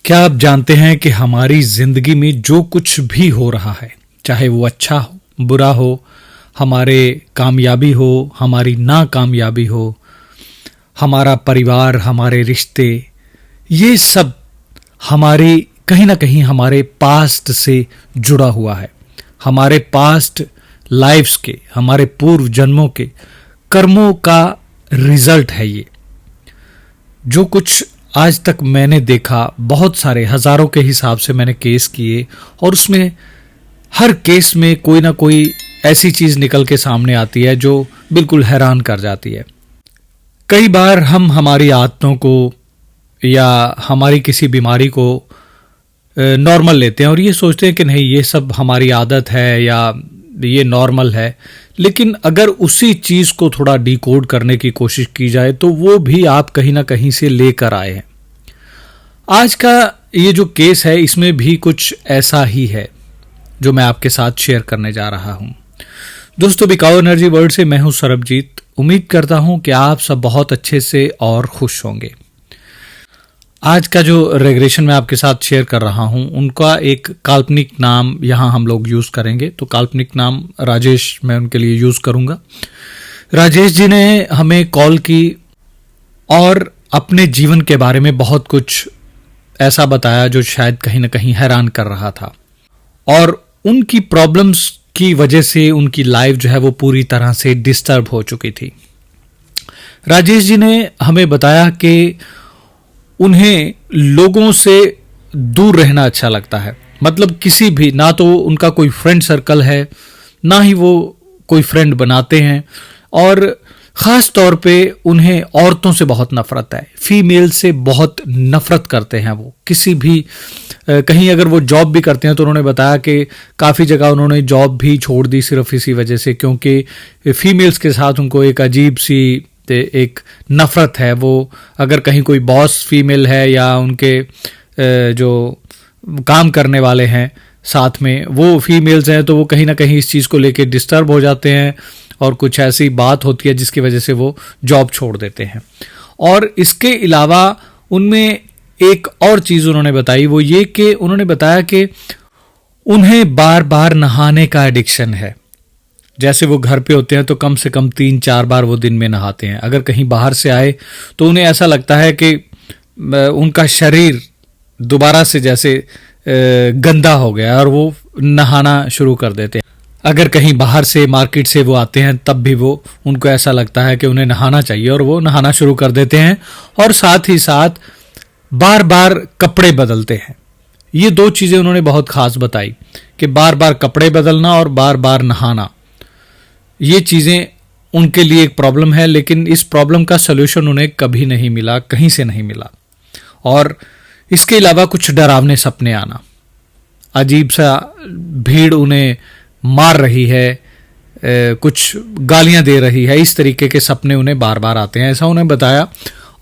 क्या आप जानते हैं कि हमारी जिंदगी में जो कुछ भी हो रहा है, चाहे वो अच्छा हो, बुरा हो, हमारे कामयाबी हो, हमारी नाकामयाबी हो, हमारा परिवार, हमारे रिश्ते, ये सब हमारे कहीं ना कहीं हमारे पास्ट से जुड़ा हुआ है। हमारे पास्ट लाइफ्स के, हमारे पूर्व जन्मों के कर्मों का रिजल्ट है ये। जो कुछ आज तक मैंने देखा, बहुत सारे हजारों के हिसाब से मैंने केस किए, और उसमें हर केस में कोई ना कोई ऐसी चीज निकल के सामने आती है जो बिल्कुल हैरान कर जाती है। कई बार हम हमारी आदतों को या हमारी किसी बीमारी को नॉर्मल लेते हैं और ये सोचते हैं कि नहीं, ये सब हमारी आदत है या ये नॉर्मल है। लेकिन अगर उसी चीज को थोड़ा डिकोड करने की कोशिश की जाए तो वो भी आप कहीं ना कहीं से लेकर आए हैं। आज का ये जो केस है, इसमें भी कुछ ऐसा ही है जो मैं आपके साथ शेयर करने जा रहा हूं। दोस्तों, बिकाऊ एनर्जी वर्ल्ड से मैं हूं सरबजीत। उम्मीद करता हूं कि आप सब बहुत अच्छे से और खुश होंगे। आज का जो रेग्रेशन मैं आपके साथ शेयर कर रहा हूं, उनका एक काल्पनिक नाम यहां हम लोग यूज करेंगे। तो काल्पनिक नाम राजेश मैं उनके लिए यूज करूंगा। राजेश जी ने हमें कॉल की और अपने जीवन के बारे में बहुत कुछ ऐसा बताया जो शायद कहीं ना कहीं हैरान कर रहा था, और उनकी प्रॉब्लम्स की वजह से उनकी लाइफ जो है वो पूरी तरह से डिस्टर्ब हो चुकी थी। राजेश जी ने हमें बताया कि उन्हें लोगों से दूर रहना अच्छा लगता है। मतलब किसी भी, ना तो उनका कोई फ्रेंड सर्कल है, ना ही वो कोई फ्रेंड बनाते हैं, और खास तौर पे उन्हें औरतों से बहुत नफरत है। फीमेल से बहुत नफरत करते हैं वो। किसी भी कहीं अगर वो जॉब भी करते हैं तो उन्होंने बताया कि काफ़ी जगह उन्होंने जॉब भी छोड़ दी सिर्फ इसी वजह से, क्योंकि फीमेल्स के साथ उनको एक अजीब सी एक नफरत है। वो अगर कहीं कोई बॉस फीमेल है या उनके जो काम करने वाले हैं साथ में वो फीमेल्स हैं, तो वो कहीं ना कहीं इस चीज़ को लेके डिस्टर्ब हो जाते हैं और कुछ ऐसी बात होती है जिसकी वजह से वो जॉब छोड़ देते हैं। और इसके अलावा उनमें एक और चीज़ उन्होंने बताई, वो ये कि उन्होंने बताया कि उन्हें बार बार नहाने का एडिक्शन है। जैसे वो घर पे होते हैं तो कम से कम 3-4 बार वो दिन में नहाते हैं। अगर कहीं बाहर से आए तो उन्हें ऐसा लगता है कि उनका शरीर दोबारा से जैसे गंदा हो गया और वो नहाना शुरू कर देते हैं। अगर कहीं बाहर से मार्केट से वो आते हैं तब भी वो उनको ऐसा लगता है कि उन्हें नहाना चाहिए और वो नहाना शुरू कर देते हैं, और साथ ही साथ बार बार कपड़े बदलते हैं। ये दो चीज़ें उन्होंने बहुत खास बताई कि बार बार कपड़े बदलना और बार बार नहाना, ये चीज़ें उनके लिए एक प्रॉब्लम है। लेकिन इस प्रॉब्लम का सलूशन उन्हें कभी नहीं मिला, कहीं से नहीं मिला। और इसके अलावा कुछ डरावने सपने आना, अजीब सा भीड़ उन्हें मार रही है, कुछ गालियां दे रही है, इस तरीके के सपने उन्हें बार बार आते हैं, ऐसा उन्हें बताया।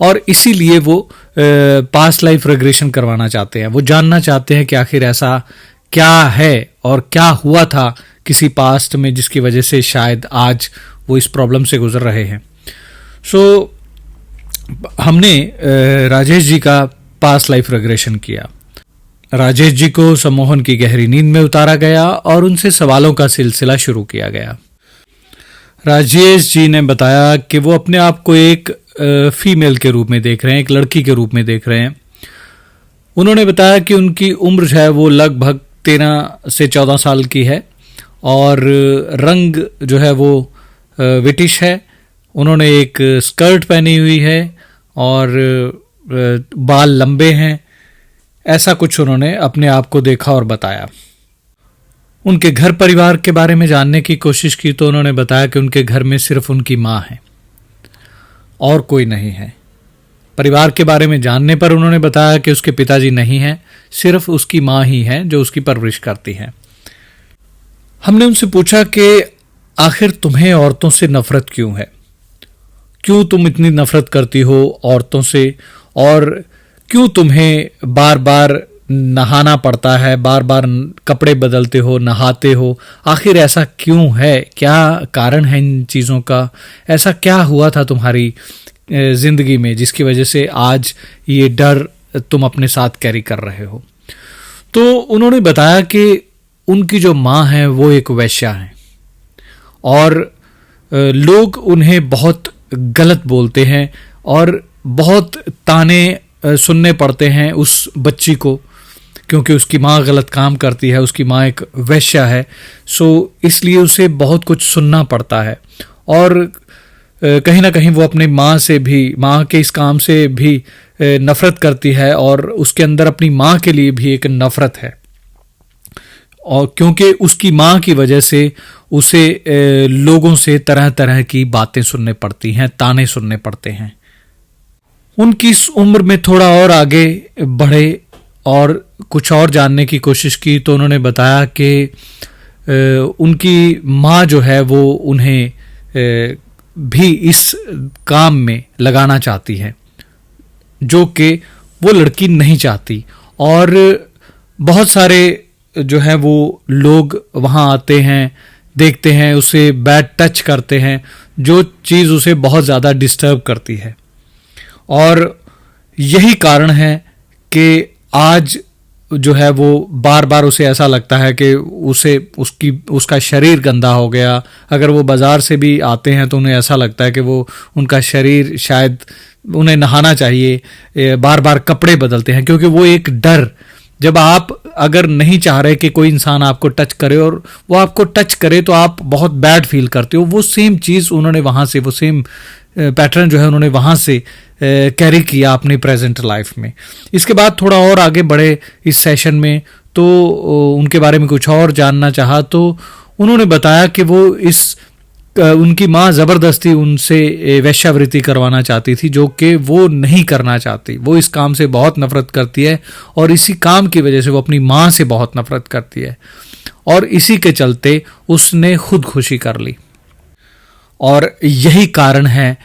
और इसीलिए वो पास्ट लाइफ रेग्रेशन करवाना चाहते हैं। वो जानना चाहते हैं कि आखिर ऐसा क्या है और क्या हुआ था किसी पास्ट में जिसकी वजह से शायद आज वो इस प्रॉब्लम से गुजर रहे हैं। हमने राजेश जी का पास्ट लाइफ रेग्रेशन किया। राजेश जी को सम्मोहन की गहरी नींद में उतारा गया और उनसे सवालों का सिलसिला शुरू किया गया। राजेश जी ने बताया कि वो अपने आप को एक फीमेल के रूप में देख रहे हैं, एक लड़की के रूप में देख रहे हैं। उन्होंने बताया कि उनकी उम्र जो है वो लगभग 13 से 14 साल की है और रंग जो है वो विटिश है। उन्होंने एक स्कर्ट पहनी हुई है और बाल लंबे हैं। ऐसा कुछ उन्होंने अपने आप को देखा और बताया। उनके घर परिवार के बारे में जानने की कोशिश की तो उन्होंने बताया कि उनके घर में सिर्फ उनकी माँ है और कोई नहीं है। परिवार के बारे में जानने पर उन्होंने बताया कि उसके पिताजी नहीं हैं, सिर्फ उसकी माँ ही है जो उसकी परवरिश करती है। हमने उनसे पूछा कि आखिर तुम्हें औरतों से नफरत क्यों है, क्यों तुम इतनी नफरत करती हो औरतों से, और क्यों तुम्हें बार बार नहाना पड़ता है, बार बार कपड़े बदलते हो, नहाते हो, आखिर ऐसा क्यों है, क्या कारण है इन चीज़ों का, ऐसा क्या हुआ था तुम्हारी जिंदगी में जिसकी वजह से आज ये डर तुम अपने साथ कैरी कर रहे हो। तो उन्होंने बताया कि उनकी जो माँ है वो एक वैश्या है और लोग उन्हें बहुत गलत बोलते हैं और बहुत ताने सुनने पड़ते हैं उस बच्ची को, क्योंकि उसकी माँ गलत काम करती है, उसकी माँ एक वैश्या है। सो इसलिए उसे बहुत कुछ सुनना पड़ता है और कहीं ना कहीं वो अपनी माँ से भी, माँ के इस काम से भी नफरत करती है और उसके अंदर अपनी माँ के लिए भी एक नफरत है, और क्योंकि उसकी माँ की वजह से उसे लोगों से तरह तरह की बातें सुनने पड़ती हैं, ताने सुनने पड़ते हैं। उनकी इस उम्र में थोड़ा और आगे बढ़े और कुछ और जानने की कोशिश की तो उन्होंने बताया कि उनकी माँ जो है वो उन्हें भी इस काम में लगाना चाहती है, जो कि वो लड़की नहीं चाहती। और बहुत सारे जो है वो लोग वहाँ आते हैं, देखते हैं, उसे बैड टच करते हैं, जो चीज़ उसे बहुत ज़्यादा डिस्टर्ब करती है। और यही कारण है कि आज जो है वो बार बार उसे ऐसा लगता है कि उसका शरीर गंदा हो गया। अगर वो बाज़ार से भी आते हैं तो उन्हें ऐसा लगता है कि वो उनका शरीर शायद उन्हें नहाना चाहिए, बार बार कपड़े बदलते हैं, क्योंकि वो एक डर, जब आप अगर नहीं चाह रहे कि कोई इंसान आपको टच करे और वो आपको टच करे तो आप बहुत बैड फील करते हो। वो सेम चीज़ उन्होंने वहाँ से, वो सेम पैटर्न जो है उन्होंने वहाँ से कैरी किया अपनी प्रेजेंट लाइफ में। इसके बाद थोड़ा और आगे बढ़े इस सेशन में तो उनके बारे में कुछ और जानना चाहा तो उन्होंने बताया कि वो उनकी माँ ज़बरदस्ती उनसे वैश्यावृत्ति करवाना चाहती थी, जो कि वो नहीं करना चाहती। वो इस काम से बहुत नफरत करती है और इसी काम की वजह से वो अपनी माँ से बहुत नफरत करती है और इसी के चलते उसने खुदकुशी कर ली। और यही कारण है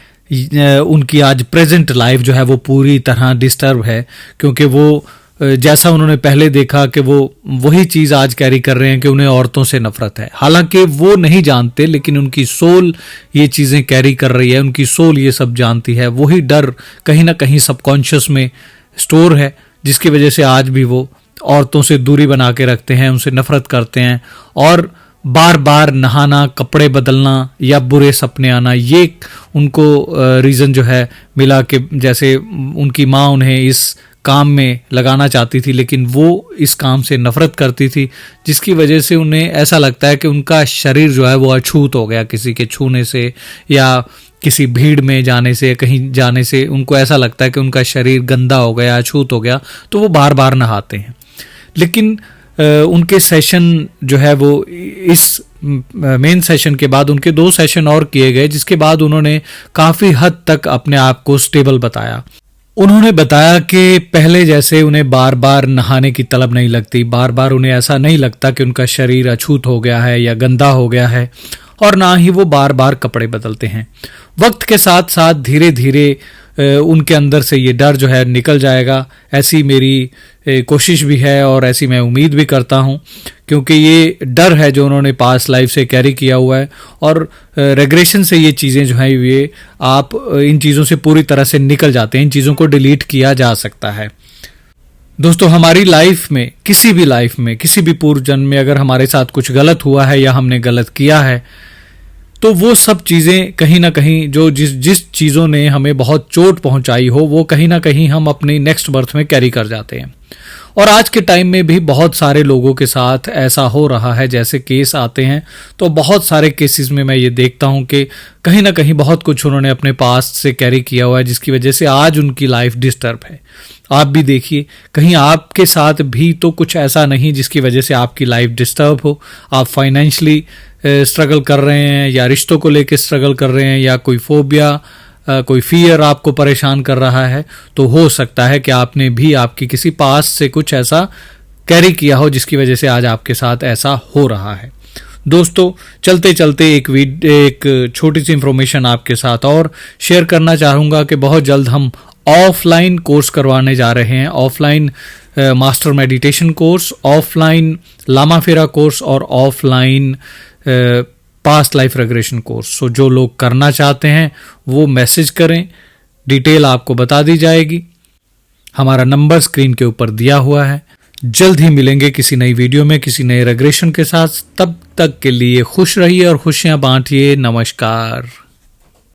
उनकी आज प्रेजेंट लाइफ जो है वो पूरी तरह डिस्टर्ब है, क्योंकि वो जैसा उन्होंने पहले देखा कि वो वही चीज़ आज कैरी कर रहे हैं कि उन्हें औरतों से नफरत है। हालांकि वो नहीं जानते, लेकिन उनकी सोल ये चीज़ें कैरी कर रही है, उनकी सोल ये सब जानती है। वही डर कहीं ना कहीं सबकॉन्शियस में स्टोर है, जिसकी वजह से आज भी वो औरतों से दूरी बना के रखते हैं, उनसे नफरत करते हैं और बार बार नहाना, कपड़े बदलना या बुरे सपने आना, ये उनको रीज़न जो है मिला कि जैसे उनकी माँ उन्हें इस काम में लगाना चाहती थी, लेकिन वो इस काम से नफरत करती थी, जिसकी वजह से उन्हें ऐसा लगता है कि उनका शरीर जो है वो अछूत हो गया किसी के छूने से या किसी भीड़ में जाने से, कहीं जाने से उनको ऐसा लगता है कि उनका शरीर गंदा हो गया, अछूत हो गया, तो वो बार बार नहाते हैं। लेकिन उनके सेशन जो है वो इस मेन सेशन के बाद उनके 2 सेशन और किए गए, जिसके बाद उन्होंने काफ़ी हद तक अपने आप को स्टेबल बताया। उन्होंने बताया कि पहले जैसे उन्हें बार बार नहाने की तलब नहीं लगती, बार बार उन्हें ऐसा नहीं लगता कि उनका शरीर अछूत हो गया है या गंदा हो गया है, और ना ही वो बार बार कपड़े बदलते हैं। वक्त के साथ साथ धीरे धीरे उनके अंदर से ये डर जो है निकल जाएगा, ऐसी मेरी कोशिश भी है और ऐसी मैं उम्मीद भी करता हूँ, क्योंकि ये डर है जो उन्होंने पास्ट लाइफ से कैरी किया हुआ है और रेग्रेशन से ये चीज़ें जो हैं ये आप इन चीज़ों से पूरी तरह से निकल जाते हैं, इन चीज़ों को डिलीट किया जा सकता है। दोस्तों, हमारी लाइफ में, किसी भी लाइफ में, किसी भी पूर्व जन्म में अगर हमारे साथ कुछ गलत हुआ है या हमने गलत किया है, तो वो सब चीज़ें कहीं ना कहीं जो जिस चीज़ों ने हमें बहुत चोट पहुंचाई हो, वो कहीं ना कहीं हम अपने नेक्स्ट बर्थ में कैरी कर जाते हैं। और आज के टाइम में भी बहुत सारे लोगों के साथ ऐसा हो रहा है। जैसे केस आते हैं तो बहुत सारे केसेस में मैं ये देखता हूँ कि कहीं ना कहीं बहुत कुछ उन्होंने अपने पास्ट से कैरी किया हुआ है, जिसकी वजह से आज उनकी लाइफ डिस्टर्ब है। आप भी देखिए, कहीं आपके साथ भी तो कुछ ऐसा नहीं जिसकी वजह से आपकी लाइफ डिस्टर्ब हो। आप फाइनेंशियली स्ट्रगल कर रहे हैं या रिश्तों को लेकर स्ट्रगल कर रहे हैं या कोई फोबिया, कोई फियर आपको परेशान कर रहा है, तो हो सकता है कि आपने भी आपकी किसी पास्ट से कुछ ऐसा कैरी किया हो जिसकी वजह से आज आपके साथ ऐसा हो रहा है। दोस्तों, चलते चलते एक छोटी सी इंफॉर्मेशन आपके साथ और शेयर करना चाहूँगा कि बहुत जल्द हम ऑफलाइन कोर्स करवाने जा रहे हैं। Offline master meditation course, offline Lama Fera course और offline past life regression course. So जो लोग करना चाहते हैं वो मैसेज करें, डिटेल आपको बता दी जाएगी। हमारा नंबर स्क्रीन के ऊपर दिया हुआ है। जल्द ही मिलेंगे किसी नई वीडियो में किसी नए रेग्रेशन के साथ। तब तक के लिए खुश रहिए और खुशियां बांटिए। नमस्कार।